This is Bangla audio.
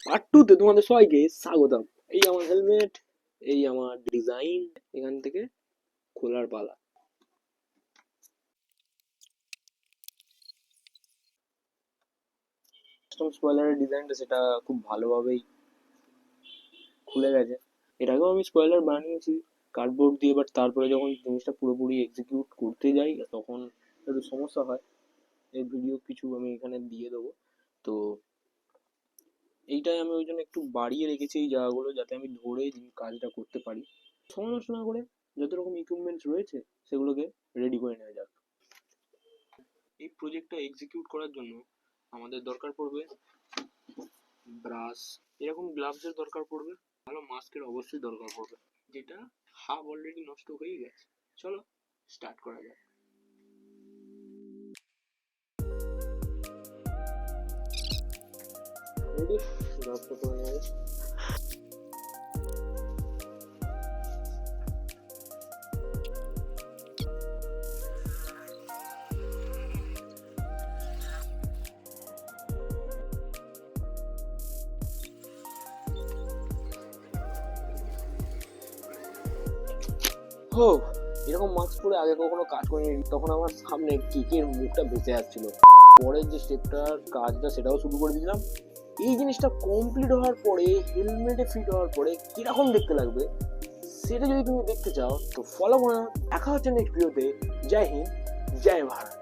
পার্ট 2 তে তোমাদের সবাইকে স্বাগতম। এই আমার হেলমেট, এই আমার ডিজাইন, এখান থেকে খোলার পালা। কাস্টম স্পয়লারের ডিজাইনটা সেটা খুব ভালোভাবেই খুলে গেছে। এর আগেও আমি স্পয়লার বানিয়েছি কার্ডবোর্ড দিয়ে, বাট তারপরে যখন জিনিসটা পুরোপুরি এক্সিকিউট করতে যাই তখন একটু সমস্যা হয়। এই ভিডিও কিছু আমি এখানে দিয়ে দেবো। তো এইটাই আমি ওই জন্য একটু বাড়িয়ে রেখেছি এই জায়গাগুলো, যাতে আমি ধরে কাজটা করতে পারি। সমালোচনা করে যত রকম ইকুইপমেন্টস রয়েছে সেগুলোকে রেডি করে নেওয়া যাক। এই প্রজেক্টটা এক্সিকিউট করার জন্য আমাদের দরকার পড়বে ব্রাশ, এরকম গ্লাভসের দরকার পড়বে, ভালো মাস্কের অবশ্যই দরকার পড়বে, যেটা হাফ অলরেডি নষ্ট হয়ে গেছে। চলো স্টার্ট করা যাক। রেডি, গ্লাভসটা করে নেবে। হো, এরকম মাস্ক পরে আগে কখনো কাজ করিনি, তখন আমার সামনে কেকের মুখটা ভেসে যাচ্ছিল। পরের যে স্টেপটার কাজটা সেটাও শুরু করে দিলাম। এই জিনিসটা কমপ্লিট হওয়ার পরে, হেলমেটে ফিট হওয়ার পরে কিরকম দেখতে লাগবে সেটা যদি তুমি দেখতে চাও তো ফলো করো। দেখা হচ্ছে নেক্সট ভিডিওতে। জয় হিন্দ, জয় ভারত।